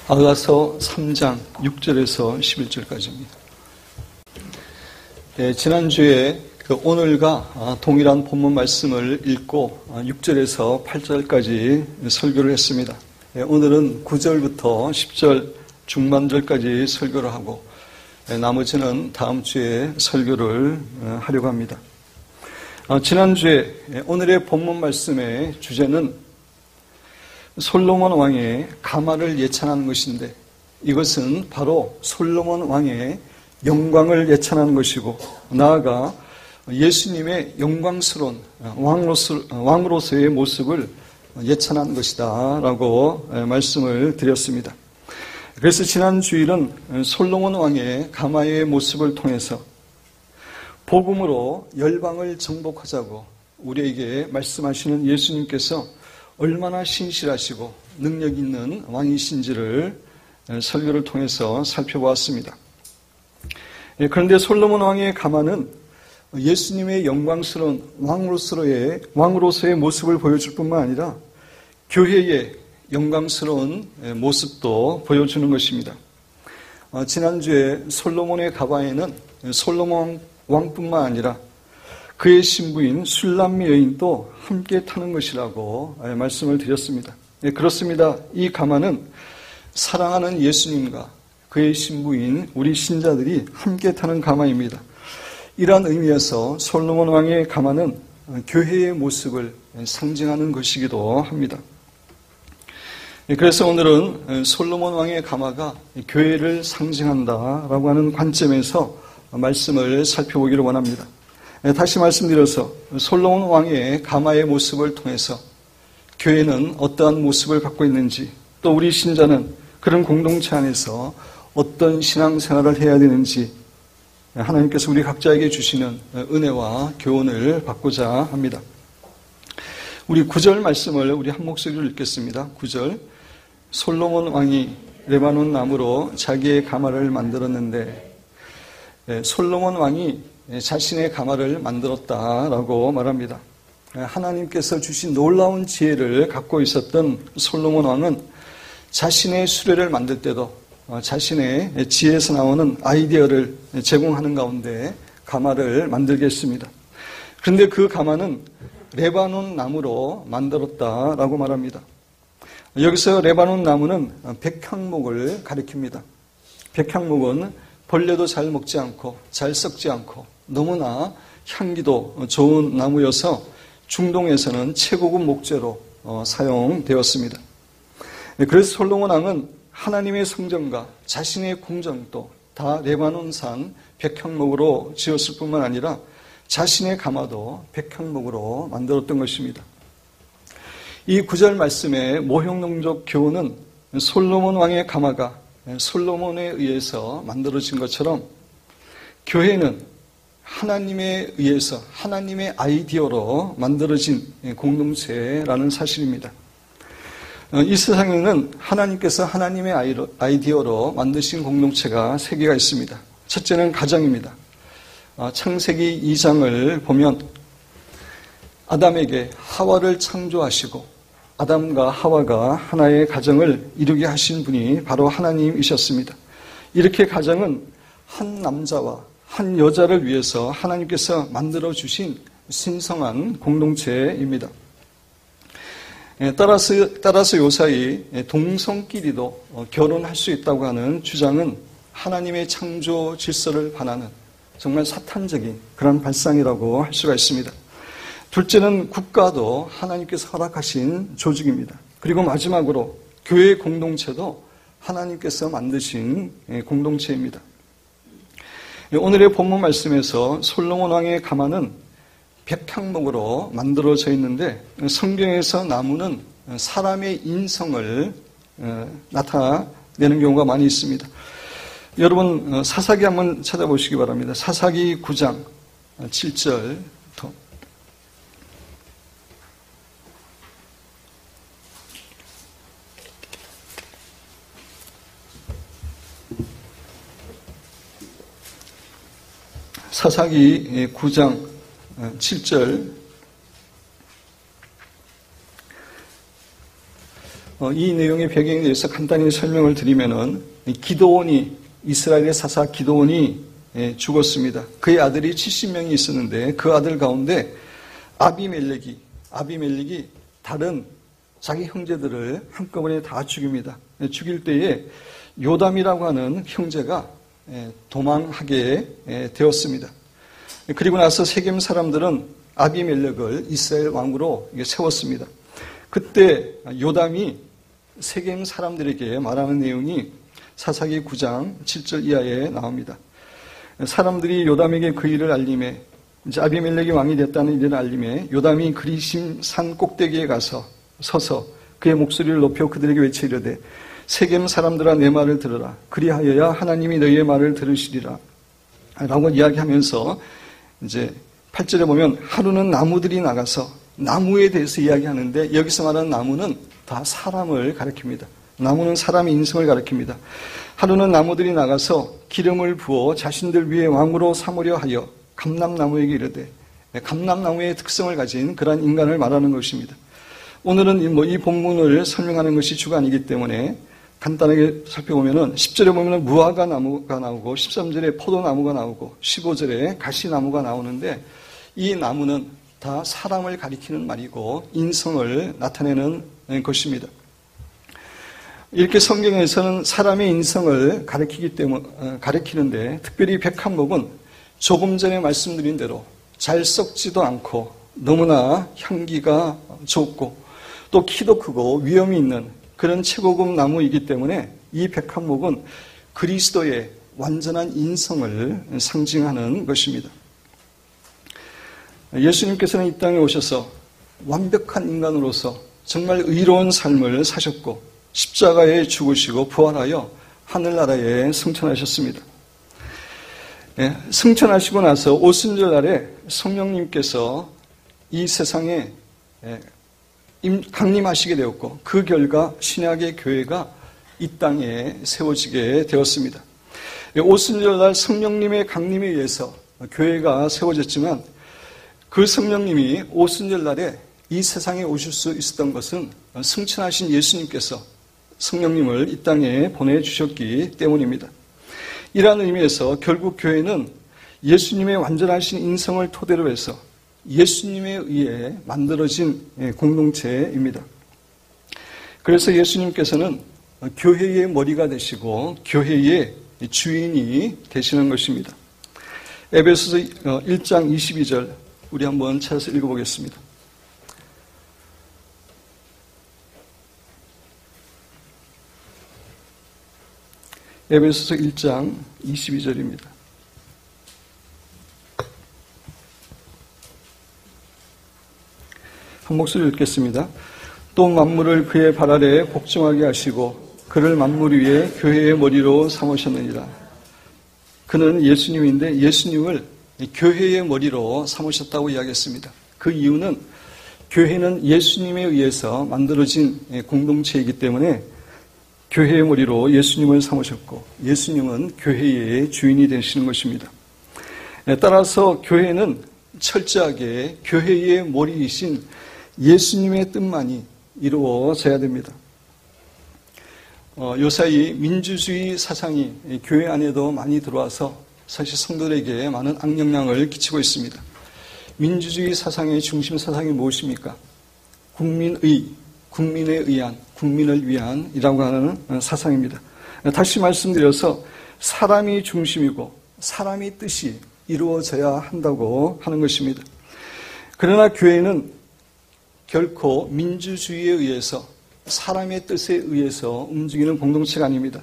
아가서 3장 6절에서 11절까지입니다. 지난주에 오늘과 동일한 본문 말씀을 읽고 6절에서 8절까지 설교를 했습니다. 오늘은 9절부터 10절 중반절까지 설교를 하고 나머지는 다음 주에 설교를 하려고 합니다. 지난주에 오늘의 본문 말씀의 주제는 솔로몬 왕의 가마를 예찬하는 것인데, 이것은 바로 솔로몬 왕의 영광을 예찬하는 것이고, 나아가 예수님의 영광스러운 왕으로서의 모습을 예찬하는 것이다 라고 말씀을 드렸습니다. 그래서 지난 주일은 솔로몬 왕의 가마의 모습을 통해서 복음으로 열방을 정복하자고 우리에게 말씀하시는 예수님께서 얼마나 신실하시고 능력 있는 왕이신지를 설교를 통해서 살펴보았습니다. 그런데 솔로몬 왕의 가마는 예수님의 영광스러운 왕으로서의 모습을 보여줄 뿐만 아니라 교회의 영광스러운 모습도 보여주는 것입니다. 지난주에 솔로몬의 가마에는 솔로몬 왕뿐만 아니라 그의 신부인 술람미 여인도 함께 타는 것이라고 말씀을 드렸습니다. 그렇습니다. 이 가마는 사랑하는 예수님과 그의 신부인 우리 신자들이 함께 타는 가마입니다. 이러한 의미에서 솔로몬 왕의 가마는 교회의 모습을 상징하는 것이기도 합니다. 그래서 오늘은 솔로몬 왕의 가마가 교회를 상징한다라고 하는 관점에서 말씀을 살펴보기를 원합니다. 다시 말씀드려서 솔로몬 왕의 가마의 모습을 통해서 교회는 어떠한 모습을 갖고 있는지, 또 우리 신자는 그런 공동체 안에서 어떤 신앙생활을 해야 되는지 하나님께서 우리 각자에게 주시는 은혜와 교훈을 받고자 합니다. 우리 9절 말씀을 우리 한 목소리로 읽겠습니다. 9절. 솔로몬 왕이 레바논 나무로 자기의 가마를 만들었는데, 솔로몬 왕이 자신의 가마를 만들었다라고 말합니다. 하나님께서 주신 놀라운 지혜를 갖고 있었던 솔로몬 왕은 자신의 수레를 만들 때도 자신의 지혜에서 나오는 아이디어를 제공하는 가운데 가마를 만들게 했습니다. 그런데 그 가마는 레바논 나무로 만들었다라고 말합니다. 여기서 레바논 나무는 백향목을 가리킵니다. 백향목은 벌레도 잘 먹지 않고 잘 썩지 않고 너무나 향기도 좋은 나무여서 중동에서는 최고급 목재로 사용되었습니다. 그래서 솔로몬 왕은 하나님의 성전과 자신의 궁전도 다 레바논산 백향목으로 지었을 뿐만 아니라 자신의 가마도 백향목으로 만들었던 것입니다. 이 9절 말씀의 모형농적 교훈은 솔로몬 왕의 가마가 솔로몬에 의해서 만들어진 것처럼 교회는 하나님에 의해서 하나님의 아이디어로 만들어진 공동체라는 사실입니다. 이 세상에는 하나님께서 하나님의 아이디어로 만드신 공동체가 3개가 있습니다. 첫째는 가정입니다. 창세기 2장을 보면 아담에게 하와를 창조하시고 아담과 하와가 하나의 가정을 이루게 하신 분이 바로 하나님이셨습니다. 이렇게 가정은 한 남자와 한 여자를 위해서 하나님께서 만들어주신 신성한 공동체입니다. 따라서 요사이 동성끼리도 결혼할 수 있다고 하는 주장은 하나님의 창조 질서를 반하는 정말 사탄적인 그런 발상이라고 할 수가 있습니다. 둘째는 국가도 하나님께서 허락하신 조직입니다. 그리고 마지막으로 교회 공동체도 하나님께서 만드신 공동체입니다. 오늘의 본문 말씀에서 솔로몬 왕의 가마는 백향목으로 만들어져 있는데, 성경에서 나무는 사람의 인성을 나타내는 경우가 많이 있습니다. 여러분 사사기 한번 찾아보시기 바랍니다. 사사기 9장 7절. 사사기 9장 7절. 이 내용의 배경에 대해서 간단히 설명을 드리면은 이스라엘의 사사 기드온이 죽었습니다. 그의 아들이 70명이 있었는데 그 아들 가운데 아비멜렉이 다른 자기 형제들을 한꺼번에 다 죽입니다. 죽일 때에 요담이라고 하는 형제가 도망하게 되었습니다. 그리고 나서 세겜 사람들은 아비멜렉을 이스라엘 왕으로 세웠습니다. 그때 요담이 세겜 사람들에게 말하는 내용이 사사기 9장 7절 이하에 나옵니다. 사람들이 요담에게 그 일을 알림해 이제 아비멜렉이 왕이 됐다는 일을 알림해 요담이 그리심 산 꼭대기에 가서 서서 그의 목소리를 높여 그들에게 외쳐 이르되 세겜 사람들아 내 말을 들으라. 그리하여야 하나님이 너희의 말을 들으시리라. 라고 이야기하면서 이제 8절에 보면 하루는 나무들이 나가서 나무에 대해서 이야기하는데 여기서 말하는 나무는 다 사람을 가리킵니다. 나무는 사람의 인성을 가리킵니다. 하루는 나무들이 나가서 기름을 부어 자신들 위에 왕으로 삼으려 하여 감람나무에게 이르되 감람나무의 특성을 가진 그러한 인간을 말하는 것입니다. 오늘은 이 본문을 설명하는 것이 주가 아니기 때문에 간단하게 살펴보면은 10절에 보면은 무화과 나무가 나오고 13절에 포도나무가 나오고 15절에 가시나무가 나오는데 이 나무는 다 사람을 가리키는 말이고 인성을 나타내는 것입니다. 이렇게 성경에서는 사람의 인성을 가리키는데 특별히 백합목은 조금 전에 말씀드린 대로 잘 썩지도 않고 너무나 향기가 좋고 또 키도 크고 위엄이 있는 그런 최고급 나무이기 때문에 이 백합목은 그리스도의 완전한 인성을 상징하는 것입니다. 예수님께서는 이 땅에 오셔서 완벽한 인간으로서 정말 의로운 삶을 사셨고 십자가에 죽으시고 부활하여 하늘나라에 승천하셨습니다. 승천하시고 나서 오순절 날에 성령님께서 이 세상에 강림하시게 되었고 그 결과 신약의 교회가 이 땅에 세워지게 되었습니다. 오순절 날 성령님의 강림에 의해서 교회가 세워졌지만 그 성령님이 오순절 날에 이 세상에 오실 수 있었던 것은 승천하신 예수님께서 성령님을 이 땅에 보내주셨기 때문입니다. 이러한 의미에서 결국 교회는 예수님의 완전하신 인성을 토대로 해서 예수님에 의해 만들어진 공동체입니다. 그래서 예수님께서는 교회의 머리가 되시고 교회의 주인이 되시는 것입니다. 에베소서 1장 22절 우리 한번 찾아서 읽어보겠습니다. 에베소서 1장 22절입니다. 한 목소리 읽겠습니다. 또 만물을 그의 발 아래 복종하게 하시고 그를 만물 위에 교회의 머리로 삼으셨느니라. 그는 예수님인데 예수님을 교회의 머리로 삼으셨다고 이야기했습니다. 그 이유는 교회는 예수님에 의해서 만들어진 공동체이기 때문에 교회의 머리로 예수님을 삼으셨고 예수님은 교회의 주인이 되시는 것입니다. 따라서 교회는 철저하게 교회의 머리이신 예수님의 뜻만이 이루어져야 됩니다. 요사이 민주주의 사상이 교회 안에도 많이 들어와서 사실 성도들에게 많은 악영향을 끼치고 있습니다. 민주주의 사상의 중심 사상이 무엇입니까? 국민에 의한, 국민을 위한이라고 하는 사상입니다. 다시 말씀드려서 사람이 중심이고 사람의 뜻이 이루어져야 한다고 하는 것입니다. 그러나 교회는 결코 민주주의에 의해서 사람의 뜻에 의해서 움직이는 공동체가 아닙니다.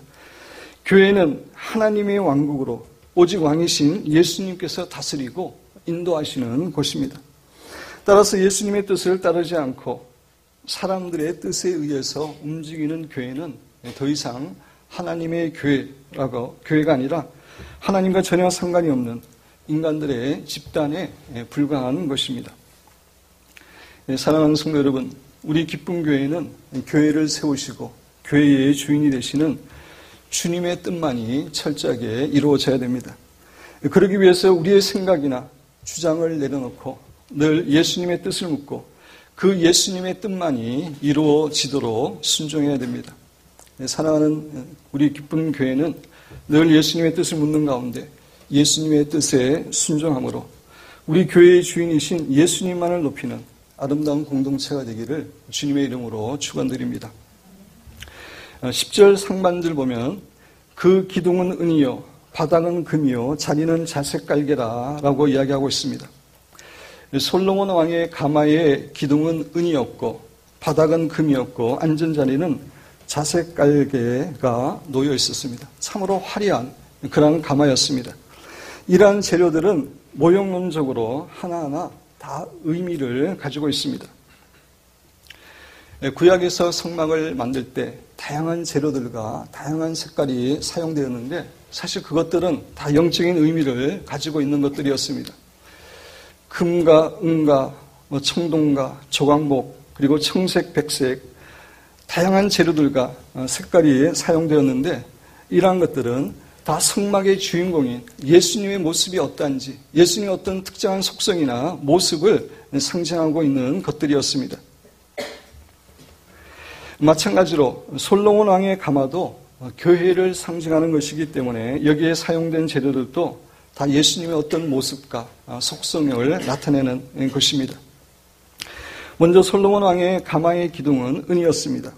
교회는 하나님의 왕국으로 오직 왕이신 예수님께서 다스리고 인도하시는 곳입니다. 따라서 예수님의 뜻을 따르지 않고 사람들의 뜻에 의해서 움직이는 교회는 더 이상 하나님의 교회가 아니라 하나님과 전혀 상관이 없는 인간들의 집단에 불과한 것입니다. 사랑하는 성도 여러분, 우리 기쁨 교회는 교회를 세우시고 교회의 주인이 되시는 주님의 뜻만이 철저하게 이루어져야 됩니다. 그러기 위해서 우리의 생각이나 주장을 내려놓고 늘 예수님의 뜻을 묻고 그 예수님의 뜻만이 이루어지도록 순종해야 됩니다. 사랑하는 우리 기쁜 교회는 늘 예수님의 뜻을 묻는 가운데 예수님의 뜻에 순종함으로 우리 교회의 주인이신 예수님만을 높이는 아름다운 공동체가 되기를 주님의 이름으로 축원드립니다. 10절 상반절 보면 그 기둥은 은이요 바닥은 금이요 자리는 자색 깔개라 라고 이야기하고 있습니다. 솔로몬 왕의 가마의 기둥은 은이었고 바닥은 금이었고 앉은 자리는 자색 깔개가 놓여 있었습니다. 참으로 화려한 그런 가마였습니다. 이러한 재료들은 모형론적으로 하나하나 다 의미를 가지고 있습니다. 구약에서 성막을 만들 때 다양한 재료들과 다양한 색깔이 사용되었는데 사실 그것들은 다 영적인 의미를 가지고 있는 것들이었습니다. 금과 은과 청동과 조각목 그리고 청색, 백색 다양한 재료들과 색깔이 사용되었는데 이러한 것들은 다 성막의 주인공인 예수님의 모습이 어떠한지 예수님의 어떤 특정한 속성이나 모습을 상징하고 있는 것들이었습니다. 마찬가지로 솔로몬 왕의 가마도 교회를 상징하는 것이기 때문에 여기에 사용된 재료들도 다 예수님의 어떤 모습과 속성을 나타내는 것입니다. 먼저 솔로몬 왕의 가마의 기둥은 은이었습니다.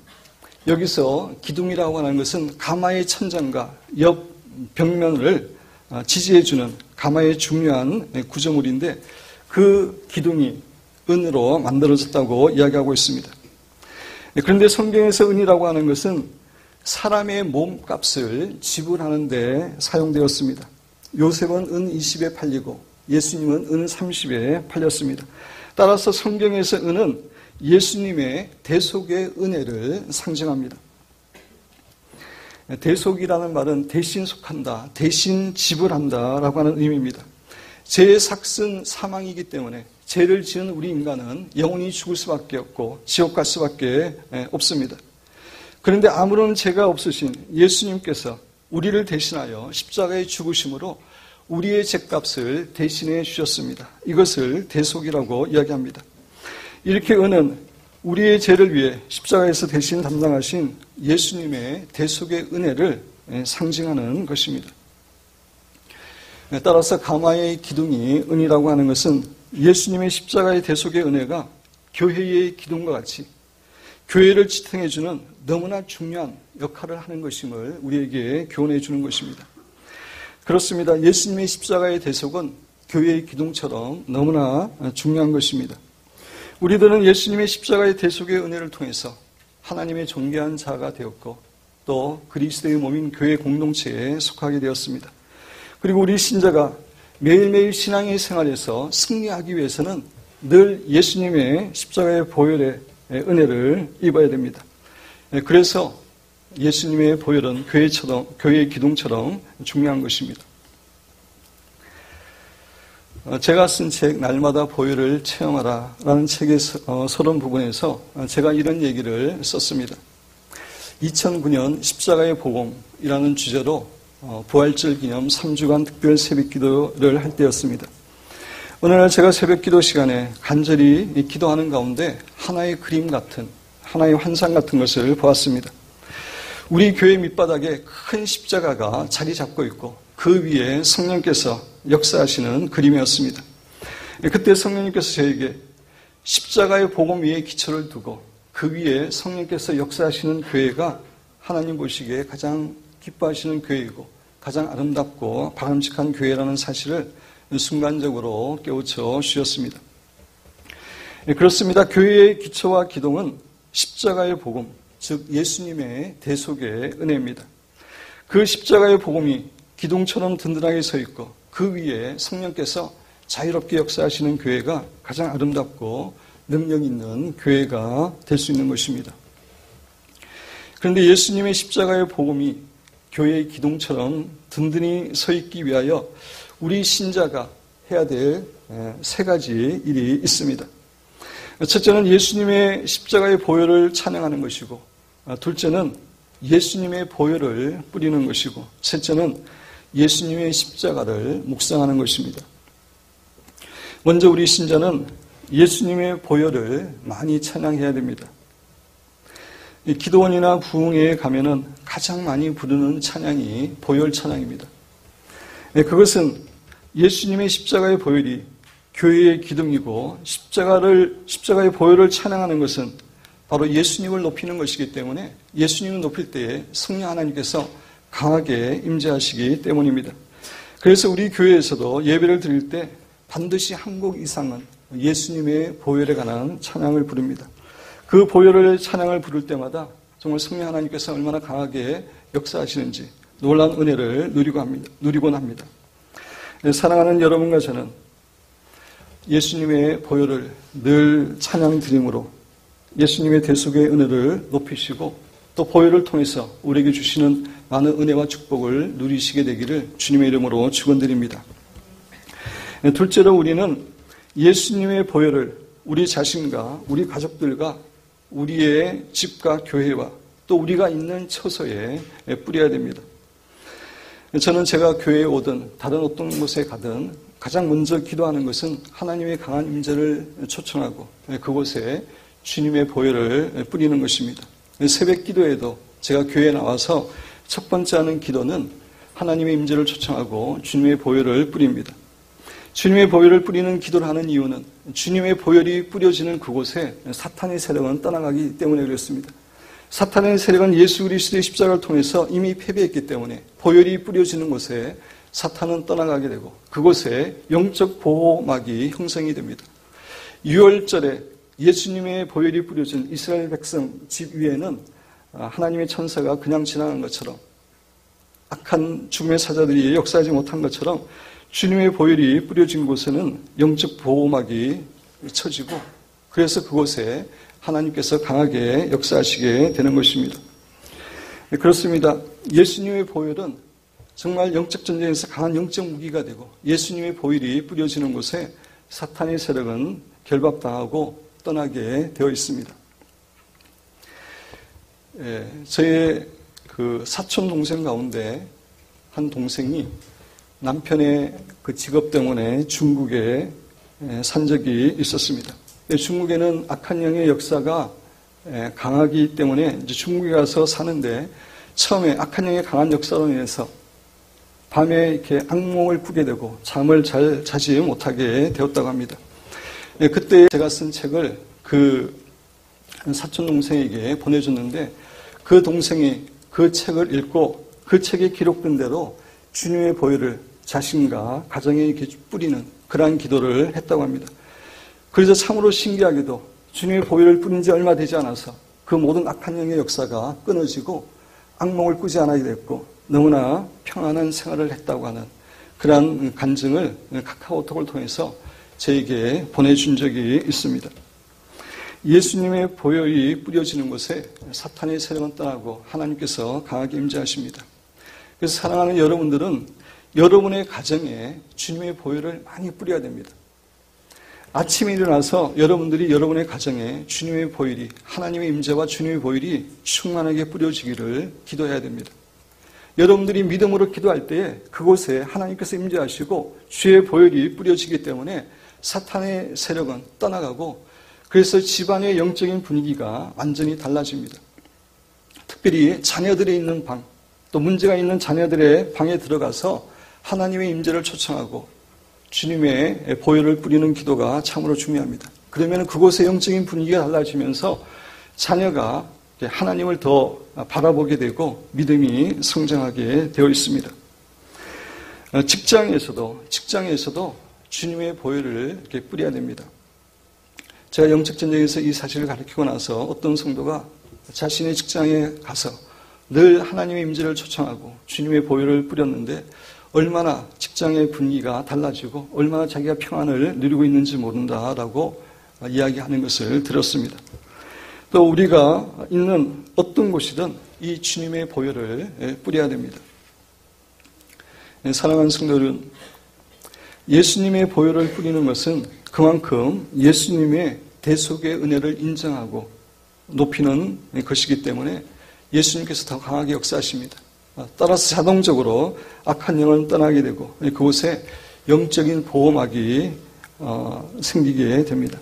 여기서 기둥이라고 하는 것은 가마의 천장과 옆 벽면을 지지해주는 가마의 중요한 구조물인데 그 기둥이 은으로 만들어졌다고 이야기하고 있습니다. 그런데 성경에서 은이라고 하는 것은 사람의 몸값을 지불하는 데 사용되었습니다. 요셉은 은 20에 팔리고 예수님은 은 30에 팔렸습니다. 따라서 성경에서 은은 예수님의 대속의 은혜를 상징합니다. 대속이라는 말은 대신 속한다, 대신 지불한다 라고 하는 의미입니다. 죄의 삭은 사망이기 때문에 죄를 지은 우리 인간은 영원히 죽을 수밖에 없고 지옥 갈 수밖에 없습니다. 그런데 아무런 죄가 없으신 예수님께서 우리를 대신하여 십자가에 죽으심으로 우리의 죄값을 대신해 주셨습니다. 이것을 대속이라고 이야기합니다. 이렇게 은은 우리의 죄를 위해 십자가에서 대신 담당하신 예수님의 대속의 은혜를 상징하는 것입니다. 따라서 가마의 기둥이 은이라고 하는 것은 예수님의 십자가의 대속의 은혜가 교회의 기둥과 같이 교회를 지탱해주는 너무나 중요한 역할을 하는 것임을 우리에게 교훈해 주는 것입니다. 그렇습니다. 예수님의 십자가의 대속은 교회의 기둥처럼 너무나 중요한 것입니다. 우리들은 예수님의 십자가의 대속의 은혜를 통해서 하나님의 존귀한 자가 되었고 또 그리스도의 몸인 교회 공동체에 속하게 되었습니다. 그리고 우리 신자가 매일매일 신앙의 생활에서 승리하기 위해서는 늘 예수님의 십자가의 보혈의 은혜를 입어야 됩니다. 그래서 예수님의 보혈은 교회의 기둥처럼 중요한 것입니다. 제가 쓴 책 날마다 보혈을 체험하라 라는 책의 서론 부분에서 제가 이런 얘기를 썼습니다. 2009년 십자가의 복음이라는 주제로 부활절 기념 3주간 특별 새벽기도를 할 때였습니다. 어느 날 제가 새벽기도 시간에 간절히 기도하는 가운데 하나의 그림 같은 하나의 환상 같은 것을 보았습니다. 우리 교회 밑바닥에 큰 십자가가 자리 잡고 있고 그 위에 성령께서 역사하시는 그림이었습니다. 그때 성령님께서 저에게 십자가의 복음 위에 기초를 두고 그 위에 성령께서 역사하시는 교회가 하나님 보시기에 가장 기뻐하시는 교회이고 가장 아름답고 바람직한 교회라는 사실을 순간적으로 깨우쳐 주셨습니다. 그렇습니다. 교회의 기초와 기둥은 십자가의 복음, 즉 예수님의 대속의 은혜입니다. 그 십자가의 복음이 기둥처럼 든든하게 서 있고 그 위에 성령께서 자유롭게 역사하시는 교회가 가장 아름답고 능력 있는 교회가 될 수 있는 것입니다. 그런데 예수님의 십자가의 복음이 교회의 기둥처럼 든든히 서 있기 위하여 우리 신자가 해야 될 세 가지 일이 있습니다. 첫째는 예수님의 십자가의 보혈을 찬양하는 것이고, 둘째는 예수님의 보혈을 뿌리는 것이고, 셋째는 예수님의 십자가를 묵상하는 것입니다. 먼저 우리 신자는 예수님의 보혈을 많이 찬양해야 됩니다. 기도원이나 부흥회에 가면은 가장 많이 부르는 찬양이 보혈 찬양입니다. 그것은 예수님의 십자가의 보혈이 교회의 기둥이고 십자가의 보혈을 찬양하는 것은 바로 예수님을 높이는 것이기 때문에 예수님을 높일 때에 성령 하나님께서 강하게 임재하시기 때문입니다. 그래서 우리 교회에서도 예배를 드릴 때 반드시 한 곡 이상은 예수님의 보혈에 관한 찬양을 부릅니다. 그 보혈의 찬양을 부를 때마다 정말 성령 하나님께서 얼마나 강하게 역사하시는지 놀라운 은혜를 누리곤 합니다. 사랑하는 여러분과 저는 예수님의 보혈을 늘 찬양 드림으로 예수님의 대속의 은혜를 높이시고 또 보혈을 통해서 우리에게 주시는 많은 은혜와 축복을 누리시게 되기를 주님의 이름으로 축원드립니다. 둘째로 우리는 예수님의 보혈을 우리 자신과 우리 가족들과 우리의 집과 교회와 또 우리가 있는 처소에 뿌려야 됩니다. 저는 제가 교회에 오든 다른 어떤 곳에 가든 가장 먼저 기도하는 것은 하나님의 강한 임재를 초청하고 그곳에 주님의 보혈을 뿌리는 것입니다. 새벽 기도에도 제가 교회에 나와서 첫 번째 하는 기도는 하나님의 임재를 초청하고 주님의 보혈을 뿌립니다. 주님의 보혈을 뿌리는 기도를 하는 이유는 주님의 보혈이 뿌려지는 그곳에 사탄의 세력은 떠나가기 때문에 그렇습니다. 사탄의 세력은 예수 그리스도의 십자가를 통해서 이미 패배했기 때문에 보혈이 뿌려지는 곳에 사탄은 떠나가게 되고 그곳에 영적 보호막이 형성이 됩니다. 유월절에 예수님의 보혈이 뿌려진 이스라엘 백성 집 위에는 하나님의 천사가 그냥 지나간 것처럼 악한 죽음의 사자들이 역사하지 못한 것처럼 주님의 보혈이 뿌려진 곳에는 영적 보호막이 쳐지고 그래서 그곳에 하나님께서 강하게 역사하시게 되는 것입니다. 그렇습니다. 예수님의 보혈은 정말 영적 전쟁에서 강한 영적 무기가 되고 예수님의 보혈이 뿌려지는 곳에 사탄의 세력은 결박당하고 떠나게 되어 있습니다. 저의 그 사촌 동생 가운데 한 동생이 남편의 그 직업 때문에 중국에 산 적이 있었습니다. 중국에는 악한 영의 역사가 강하기 때문에 이제 중국에 가서 사는데 처음에 악한 영의 강한 역사로 인해서 밤에 이렇게 악몽을 꾸게 되고 잠을 잘 자지 못하게 되었다고 합니다. 그때 제가 쓴 책을 그 사촌 동생에게 보내줬는데 그 동생이 그 책을 읽고 그 책에 기록된 대로 주님의 보혈을 자신과 가정에 이렇게 뿌리는 그러한 기도를 했다고 합니다. 그래서 참으로 신기하게도 주님의 보혈을 뿌린 지 얼마 되지 않아서 그 모든 악한 영의 역사가 끊어지고 악몽을 꾸지 않게 됐고 너무나 평안한 생활을 했다고 하는 그러한 간증을 카카오톡을 통해서 저에게 보내준 적이 있습니다. 예수님의 보혈이 뿌려지는 곳에 사탄의 세력은 떠나고 하나님께서 강하게 임재하십니다. 그래서 사랑하는 여러분들은 여러분의 가정에 주님의 보혈을 많이 뿌려야 됩니다. 아침에 일어나서 여러분들이 여러분의 가정에 주님의 보혈이 하나님의 임재와 주님의 보혈이 충만하게 뿌려지기를 기도해야 됩니다. 여러분들이 믿음으로 기도할 때에 그곳에 하나님께서 임재하시고 주의 보혈이 뿌려지기 때문에 사탄의 세력은 떠나가고 그래서 집안의 영적인 분위기가 완전히 달라집니다. 특별히 자녀들이 있는 방, 또 문제가 있는 자녀들의 방에 들어가서 하나님의 임재를 초청하고 주님의 보혈을 뿌리는 기도가 참으로 중요합니다. 그러면 그곳의 영적인 분위기가 달라지면서 자녀가 하나님을 더 바라보게 되고 믿음이 성장하게 되어 있습니다. 직장에서도 주님의 보혈을 이렇게 뿌려야 됩니다. 제가 영적 전쟁에서 이 사실을 가르치고 나서 어떤 성도가 자신의 직장에 가서 늘 하나님의 임재를 초청하고 주님의 보혈을 뿌렸는데 얼마나 직장의 분위기가 달라지고 얼마나 자기가 평안을 누리고 있는지 모른다라고 이야기하는 것을 들었습니다. 또 우리가 있는 어떤 곳이든 이 주님의 보혈을 뿌려야 됩니다. 사랑하는 성도들은 예수님의 보혈을 뿌리는 것은 그만큼 예수님의 대속의 은혜를 인정하고 높이는 것이기 때문에 예수님께서 더 강하게 역사하십니다. 따라서 자동적으로 악한 영은 떠나게 되고 그곳에 영적인 보호막이 생기게 됩니다.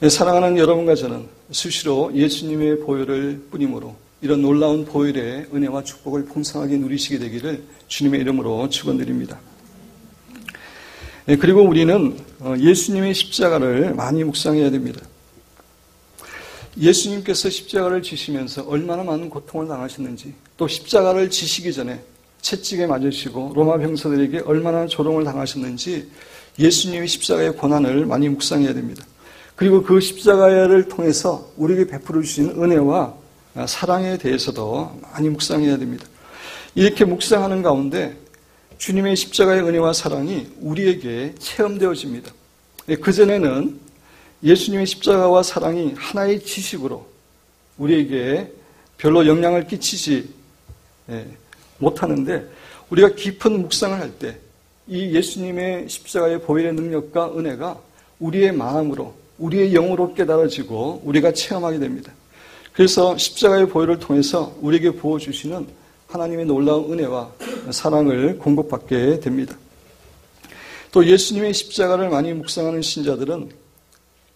사랑하는 여러분과 저는 수시로 예수님의 보혈을 뿌림으로 이런 놀라운 보혈의 은혜와 축복을 풍성하게 누리시게 되기를 주님의 이름으로 축원드립니다. 그리고 우리는 예수님의 십자가를 많이 묵상해야 됩니다. 예수님께서 십자가를 지시면서 얼마나 많은 고통을 당하셨는지, 또 십자가를 지시기 전에 채찍에 맞으시고 로마 병사들에게 얼마나 조롱을 당하셨는지 예수님의 십자가의 고난을 많이 묵상해야 됩니다. 그리고 그 십자가를 통해서 우리에게 베풀어 주신 은혜와 사랑에 대해서도 많이 묵상해야 됩니다. 이렇게 묵상하는 가운데 주님의 십자가의 은혜와 사랑이 우리에게 체험되어집니다. 그전에는 예수님의 십자가와 사랑이 하나의 지식으로 우리에게 별로 영향을 끼치지 못하는데, 우리가 깊은 묵상을 할 때 이 예수님의 십자가의 보혈의 능력과 은혜가 우리의 마음으로, 우리의 영으로 깨달아지고 우리가 체험하게 됩니다. 그래서 십자가의 보혈을 통해서 우리에게 부어주시는 하나님의 놀라운 은혜와 사랑을 공급받게 됩니다. 또 예수님의 십자가를 많이 묵상하는 신자들은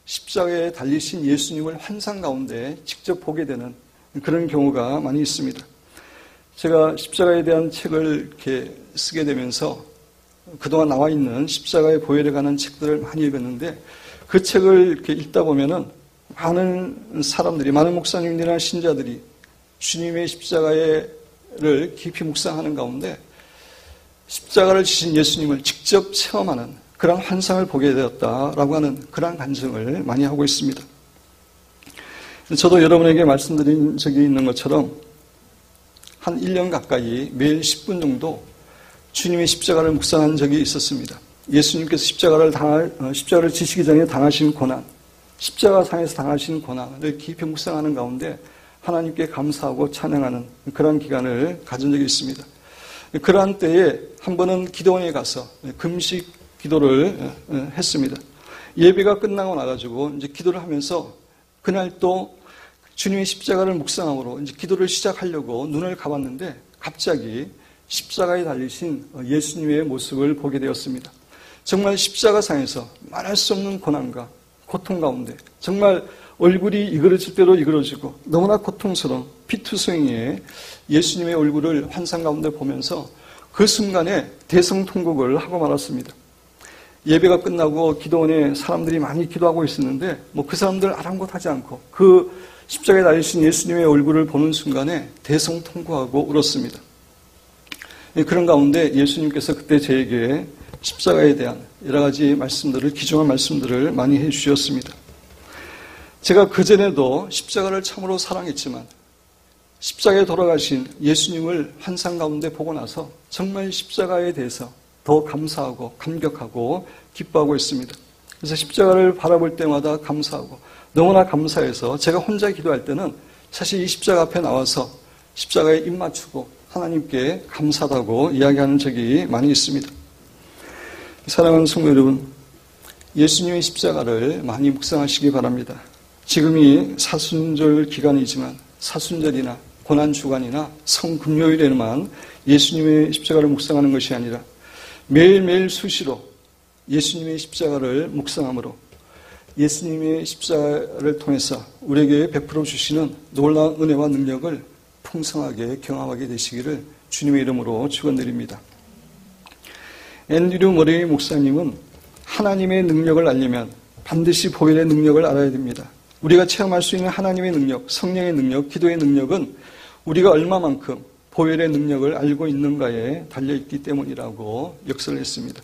십자가에 달리신 예수님을 환상 가운데 직접 보게 되는 그런 경우가 많이 있습니다. 제가 십자가에 대한 책을 이렇게 쓰게 되면서 그동안 나와 있는 십자가의 보혈에 관한 책들을 많이 읽었는데, 그 책을 이렇게 읽다 보면은 많은 사람들이, 많은 목사님들이나 신자들이 주님의 십자가를 깊이 묵상하는 가운데 십자가를 지신 예수님을 직접 체험하는 그런 환상을 보게 되었다라고 하는 그런 간증을 많이 하고 있습니다. 저도 여러분에게 말씀드린 적이 있는 것처럼 한 1년 가까이 매일 10분 정도 주님의 십자가를 묵상한 적이 있었습니다. 예수님께서 십자가를 지시기 전에 당하신 고난, 십자가상에서 당하신 고난을 깊이 묵상하는 가운데 하나님께 감사하고 찬양하는 그런 기간을 가진 적이 있습니다. 그러한 때에 한 번은 기도원에 가서 금식 기도를 했습니다. 예배가 끝나고 나가지고 이제 기도를 하면서 그날 또 주님의 십자가를 묵상함으로 이제 기도를 시작하려고 눈을 감았는데 갑자기 십자가에 달리신 예수님의 모습을 보게 되었습니다. 정말 십자가상에서 말할 수 없는 고난과 고통 가운데 정말 얼굴이 이그러질 대로 이그러지고 너무나 고통스러운 피투성이의 예수님의 얼굴을 환상 가운데 보면서 그 순간에 대성통곡을 하고 말았습니다. 예배가 끝나고 기도원에 사람들이 많이 기도하고 있었는데 그 사람들 아랑곳하지 않고 그 십자가에 달리신 예수님의 얼굴을 보는 순간에 대성통곡하고 울었습니다. 그런 가운데 예수님께서 그때 저에게 십자가에 대한 여러 가지 말씀들을, 귀중한 말씀들을 많이 해주셨습니다. 제가 그전에도 십자가를 참으로 사랑했지만 십자가에 돌아가신 예수님을 환상 가운데 보고 나서 정말 십자가에 대해서 더 감사하고 감격하고 기뻐하고 있습니다. 그래서 십자가를 바라볼 때마다 감사하고 너무나 감사해서 제가 혼자 기도할 때는 사실 이 십자가 앞에 나와서 십자가에 입 맞추고 하나님께 감사하다고 이야기하는 적이 많이 있습니다. 사랑하는 성도 여러분, 예수님의 십자가를 많이 묵상하시기 바랍니다. 지금이 사순절 기간이지만 사순절이나 고난주간이나 성금요일에만 예수님의 십자가를 묵상하는 것이 아니라 매일매일 수시로 예수님의 십자가를 묵상함으로 예수님의 십자가를 통해서 우리에게 베풀어 주시는 놀라운 은혜와 능력을 풍성하게 경험하게 되시기를 주님의 이름으로 축원드립니다. 앤드류 머레이 목사님은 하나님의 능력을 알려면 반드시 보혈의 능력을 알아야 됩니다. 우리가 체험할 수 있는 하나님의 능력, 성령의 능력, 기도의 능력은 우리가 얼마만큼 보혈의 능력을 알고 있는가에 달려있기 때문이라고 역설을 했습니다.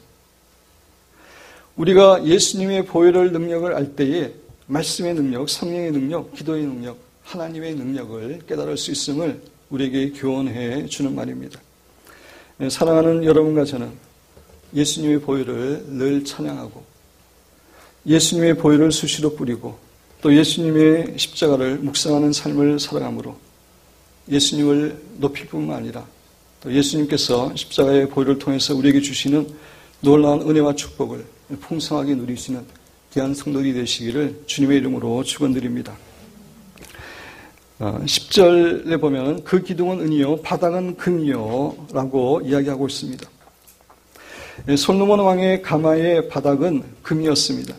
우리가 예수님의 보혈의 능력을 알 때에 말씀의 능력, 성령의 능력, 기도의 능력, 하나님의 능력을 깨달을 수 있음을 우리에게 교훈해 주는 말입니다. 사랑하는 여러분과 저는 예수님의 보혈을 늘 찬양하고 예수님의 보혈을 수시로 뿌리고 또 예수님의 십자가를 묵상하는 삶을 살아가므로 예수님을 높일 뿐만 아니라 또 예수님께서 십자가의 보혈을 통해서 우리에게 주시는 놀라운 은혜와 축복을 풍성하게 누리시는 귀한 성도들이 되시기를 주님의 이름으로 축원드립니다. 10절에 보면 그 기둥은 은이요 바닥은 금이요 라고 이야기하고 있습니다. 솔로몬 왕의 가마의 바닥은 금이었습니다.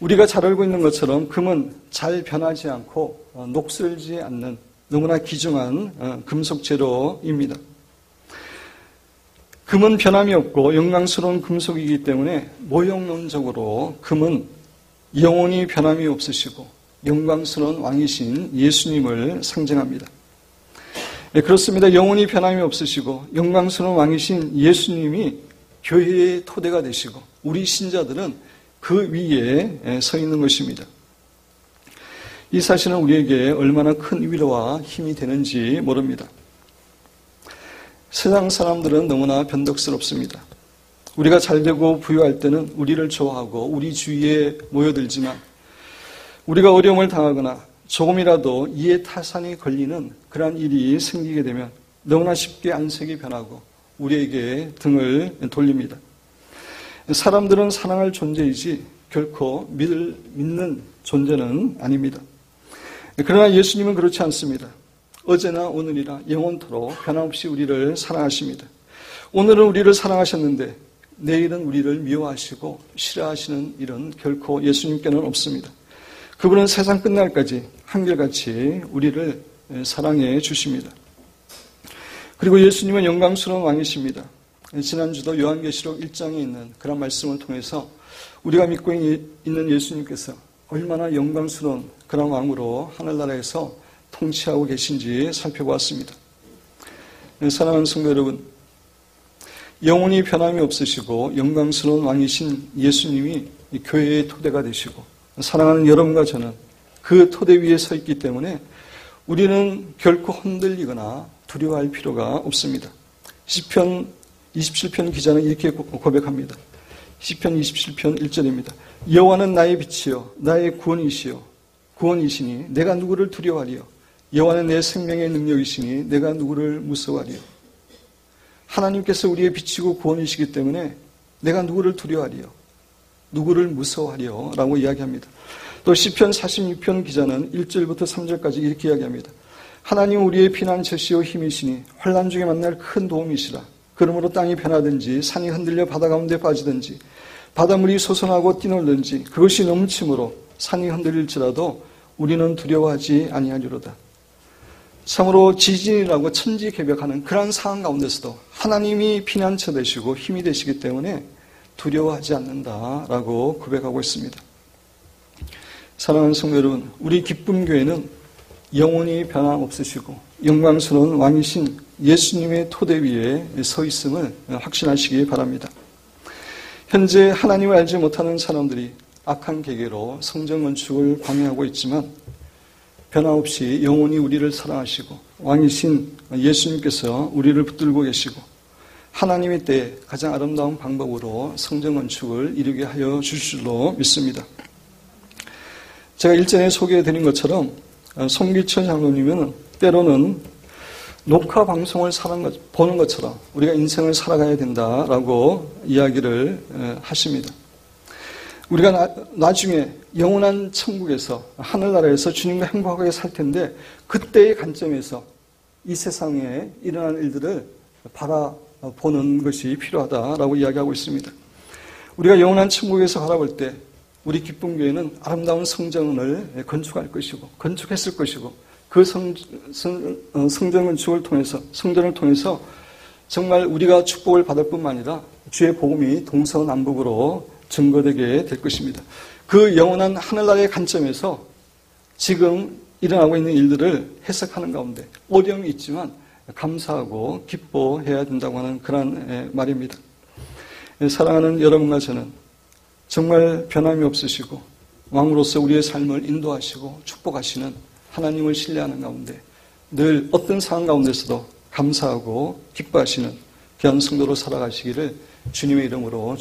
우리가 잘 알고 있는 것처럼 금은 잘 변하지 않고 녹슬지 않는 너무나 귀중한 금속 재료입니다. 금은 변함이 없고 영광스러운 금속이기 때문에 모형론적으로 금은 영원히 변함이 없으시고 영광스러운 왕이신 예수님을 상징합니다. 네, 그렇습니다. 영원히 변함이 없으시고 영광스러운 왕이신 예수님이 교회의 토대가 되시고 우리 신자들은 그 위에 서 있는 것입니다. 이 사실은 우리에게 얼마나 큰 위로와 힘이 되는지 모릅니다. 세상 사람들은 너무나 변덕스럽습니다. 우리가 잘되고 부유할 때는 우리를 좋아하고 우리 주위에 모여들지만 우리가 어려움을 당하거나 조금이라도 이해 타산이 걸리는 그러한 일이 생기게 되면 너무나 쉽게 안색이 변하고 우리에게 등을 돌립니다. 사람들은 사랑할 존재이지 결코 믿는 존재는 아닙니다. 그러나 예수님은 그렇지 않습니다. 어제나 오늘이나 영원토록 변함없이 우리를 사랑하십니다. 오늘은 우리를 사랑하셨는데 내일은 우리를 미워하시고 싫어하시는 일은 결코 예수님께는 없습니다. 그분은 세상 끝날까지 한결같이 우리를 사랑해 주십니다. 그리고 예수님은 영광스러운 왕이십니다. 지난주도 요한계시록 1장에 있는 그런 말씀을 통해서 우리가 믿고 있는 예수님께서 얼마나 영광스러운 그런 왕으로 하늘나라에서 통치하고 계신지 살펴보았습니다. 사랑하는 성도 여러분, 영원히 변함이 없으시고 영광스러운 왕이신 예수님이 교회의 토대가 되시고 사랑하는 여러분과 저는 그 토대 위에 서 있기 때문에 우리는 결코 흔들리거나 두려워할 필요가 없습니다. 시편 27편 기자는 이렇게 고백합니다. 시편 27편 1절입니다. 여호와는 나의 빛이요 나의 구원이시니 내가 누구를 두려워하리요. 여호와는 내 생명의 능력이시니 내가 누구를 무서워하리요. 하나님께서 우리의 빛이고 구원이시기 때문에 내가 누구를 두려워하리요. 누구를 무서워하리요 라고 이야기합니다. 또 시편 46편 기자는 1절부터 3절까지 이렇게 이야기합니다. 하나님 우리의 피난처시요 힘이시니 환난 중에 만날 큰 도움이시라. 그러므로 땅이 변하든지 산이 흔들려 바다 가운데 빠지든지 바닷물이 솟아나고 뛰놀든지 그것이 넘침으로 산이 흔들릴지라도 우리는 두려워하지 아니하리로다. 참으로 지진이라고 천지개벽하는 그러한 상황 가운데서도 하나님이 피난처 되시고 힘이 되시기 때문에 두려워하지 않는다라고 고백하고 있습니다. 사랑하는 성도 여러분, 우리 기쁨교회는 영원히 변함없으시고 영광스러운 왕이신 예수님의 토대 위에 서 있음을 확신하시기 바랍니다. 현재 하나님을 알지 못하는 사람들이 악한 계계로 성전 건축을 방해하고 있지만 변함없이 영원히 우리를 사랑하시고 왕이신 예수님께서 우리를 붙들고 계시고 하나님의 때에 가장 아름다운 방법으로 성전 건축을 이루게 하여 주실 줄로 믿습니다. 제가 일전에 소개해드린 것처럼 송기천 장로님은 때로는 녹화 방송을 보는 것처럼 우리가 인생을 살아가야 된다라고 이야기를 하십니다. 우리가 나중에 영원한 천국에서 하늘나라에서 주님과 행복하게 살 텐데 그때의 관점에서 이 세상에 일어난 일들을 바라보는 것이 필요하다라고 이야기하고 있습니다. 우리가 영원한 천국에서 바라볼 때 우리 기쁨교회는 아름다운 성전을 건축했을 것이고 그 성전 건축을 통해서 성전을 통해서 정말 우리가 축복을 받을 뿐만 아니라 주의 복음이 동서남북으로 증거되게 될 것입니다. 그 영원한 하늘나라의 관점에서 지금 일어나고 있는 일들을 해석하는 가운데 어려움이 있지만 감사하고 기뻐해야 된다고 하는 그런 말입니다. 사랑하는 여러분과 저는 정말 변함이 없으시고 왕으로서 우리의 삶을 인도하시고 축복하시는 하나님을 신뢰하는 가운데 늘 어떤 상황 가운데서도 감사하고 기뻐하시는 귀한 성도로 살아가시기를 주님의 이름으로